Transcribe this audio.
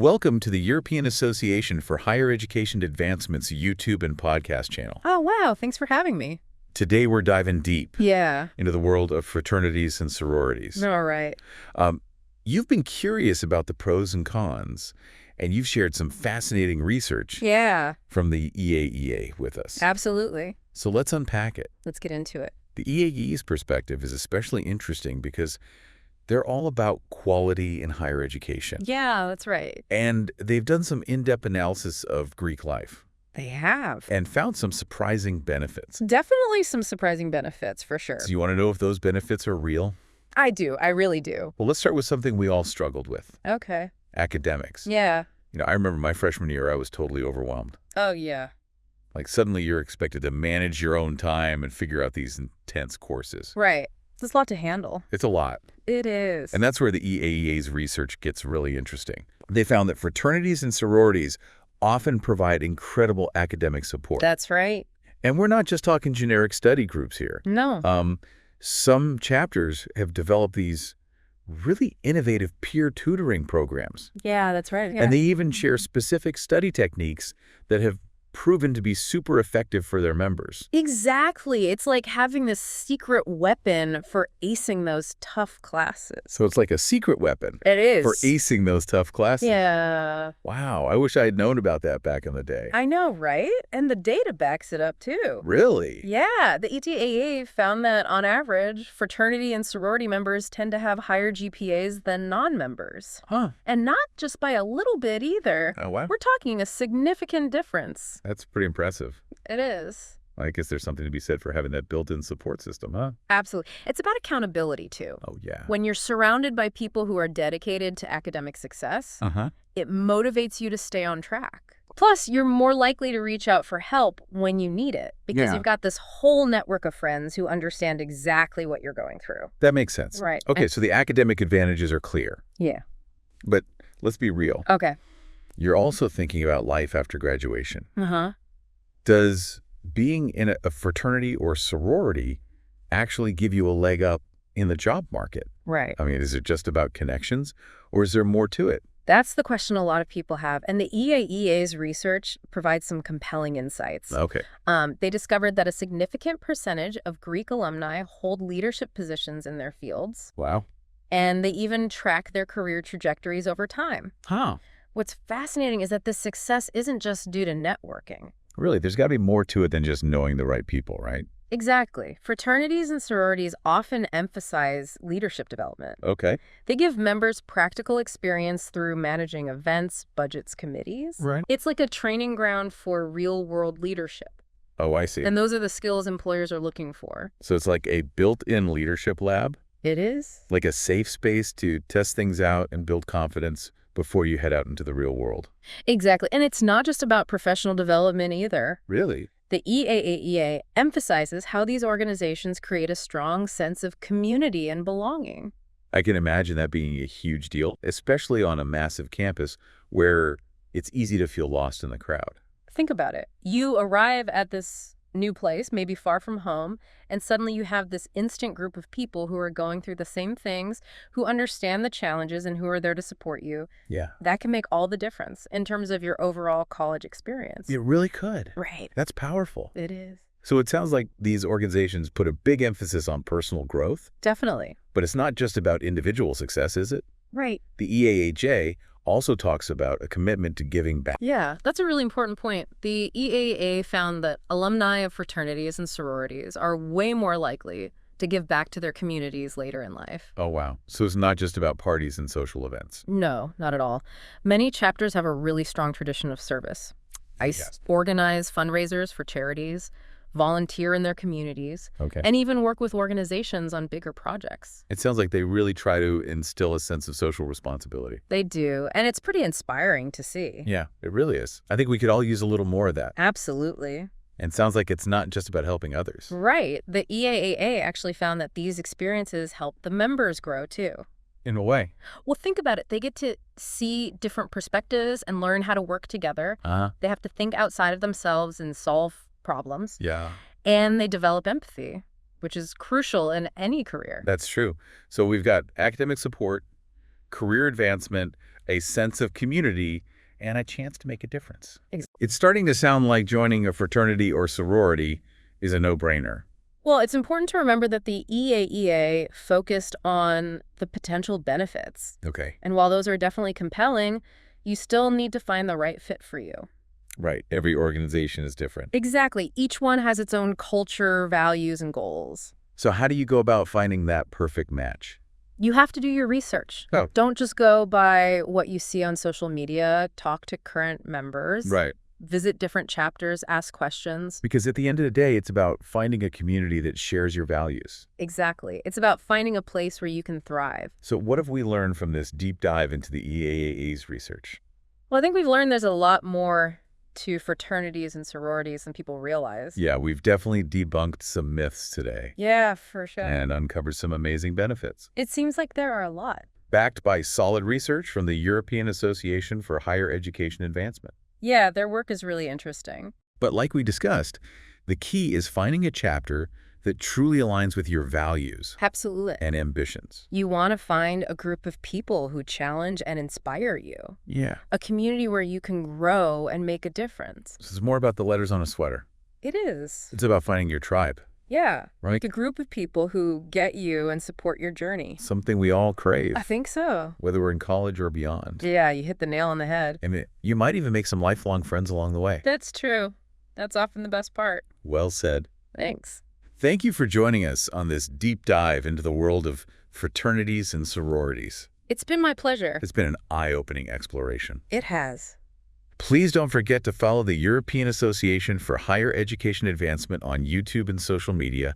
Welcome to the European Association for Higher Education Advancement's YouTube and podcast channel. Oh, wow. Thanks for having me. Today we're diving deep Yeah. into the world of fraternities and sororities. All right. You've been curious about the pros and cons, and you've shared some fascinating research Yeah, from the EAEA with us. absolutely. So let's unpack it. Let's get into it. The EAE's perspective is especially interesting because they're all about quality in higher education. Yeah, that's right. And they've done some in-depth analysis of Greek life They have. and found some surprising benefits. Definitely some surprising benefits, for sure. So you want to know if those benefits are real? I do. I really do. Well, let's start with something we all struggled with, Okay. academics. Yeah. I remember my freshman year, I was totally overwhelmed. Oh, yeah. Like suddenly you're expected to manage your own time and figure out these intense courses. Right. There's a lot to handle. It's a lot. It is. And that's where the EAEA's research gets really interesting. They found that fraternities and sororities often provide incredible academic support. That's right. And we're not just talking generic study groups here. No. Some chapters have developed these really innovative peer tutoring programs. Yeah, that's right. Yeah. And they even share specific study techniques that have proven to be super effective for their members. Exactly. It's like having this secret weapon for acing those tough classes. So it's like a secret weapon It is. for acing those tough classes. Yeah. Wow, I wish I had known about that back in the day. I know, right? And the data backs it up, too. Really? Yeah, the ETAA found that on average, fraternity and sorority members tend to have higher GPAs than non-members. Huh. And not just by a little bit either. Oh, wow. We're talking a significant difference. That's pretty impressive. It is. I guess there's something to be said for having that built-in support system, huh? Absolutely. It's about accountability, too. Oh, yeah. When you're surrounded by people who are dedicated to academic success, Uh-huh. it motivates you to stay on track. Plus, you're more likely to reach out for help when you need it because Yeah. you've got this whole network of friends who understand exactly what you're going through. That makes sense. Right. Okay, so the academic advantages are clear. Yeah. But let's be real. Okay. You're also thinking about life after graduation. Uh-huh. Does being in a fraternity or sorority actually give you a leg up in the job market? Right. I mean, is it just about connections, or is there more to it? That's the question a lot of people have. And the EAEA's research provides some compelling insights. Okay. They discovered that a significant percentage of Greek alumni hold leadership positions in their fields, Wow. and they even track their career trajectories over time. Huh. What's fascinating is that this success isn't just due to networking. Really, there's got to be more to it than just knowing the right people, right? Exactly. Fraternities and sororities often emphasize leadership development. Okay. They give members practical experience through managing events, budgets, committees. Right. It's like a training ground for real-world leadership. Oh, I see. And those are the skills employers are looking for. So it's like a built-in leadership lab, It is? like a safe space to test things out and build confidence before you head out into the real world. Exactly. And it's not just about professional development either. Really? The EAAEA emphasizes how these organizations create a strong sense of community and belonging. I can imagine that being a huge deal, especially on a massive campus where it's easy to feel lost in the crowd. Think about it. You arrive at this new place, maybe far from home, and suddenly you have this instant group of people who are going through the same things, who understand the challenges and who are there to support you. Yeah. That can make all the difference in terms of your overall college experience. It really could. Right. That's powerful. It is. So it sounds like these organizations put a big emphasis on personal growth, Definitely. but it's not just about individual success, is it? Right. The EAAJ also talks about a commitment to giving back. Yeah, that's a really important point. The EAA found that alumni of fraternities and sororities are way more likely to give back to their communities later in life. Oh, wow. So it's not just about parties and social events. No, not at all. Many chapters have a really strong tradition of service. ICE Yes. organize fundraisers for charities, volunteer in their communities, Okay. and even work with organizations on bigger projects. It sounds like they really try to instill a sense of social responsibility. They do, and it's pretty inspiring to see. Yeah, it really is. I think we could all use a little more of that. Absolutely. And it sounds like it's not just about helping others. Right. The EAAA actually found that these experiences help the members grow, too. In a way. Well, think about it. They get to see different perspectives and learn how to work together. Uh-huh. They have to think outside of themselves and solve problems. Yeah, And they develop empathy, which is crucial in any career. that's true. So we've got academic support, career advancement, a sense of community, and a chance to make a difference. Ex- It's starting to sound like joining a fraternity or sorority is a no-brainer. Well, it's important to remember that the EAEA focused on the potential benefits. Okay. And while those are definitely compelling, you still need to find the right fit for you. Right. Every organization is different. Exactly. Each one has its own culture, values, and goals. So how do you go about finding that perfect match? You have to do your research. Oh. Don't just go by what you see on social media. Talk to current members. Right. Visit different chapters, ask questions. Because at the end of the day, it's about finding a community that shares your values. Exactly. It's about finding a place where you can thrive. So what have we learned from this deep dive into the EAA's research? Well, I think we've learned there's a lot more to fraternities and sororities than people realize. Yeah, we've definitely debunked some myths today Yeah, for sure. and uncovered some amazing benefits. It seems like there are a lot. Backed by solid research from the European Association for Higher Education Advancement. Yeah, their work is really interesting. But like we discussed, the key is finding a chapter that truly aligns with your values Absolutely. and ambitions. You want to find a group of people who challenge and inspire you. Yeah. A community where you can grow and make a difference. This is more about the letters on a sweater. It is. It's about finding your tribe, Yeah. right? A group of people who get you and support your journey. Something we all crave, I think so. whether we're in college or beyond. Yeah, you hit the nail on the head. I mean, you might even make some lifelong friends along the way. That's true. That's often the best part. Well said. Thanks. Thank you for joining us on this deep dive into the world of fraternities and sororities. It's been my pleasure. It's been an eye-opening exploration. It has. Please don't forget to follow the European Association for Higher Education Advancement on YouTube and social media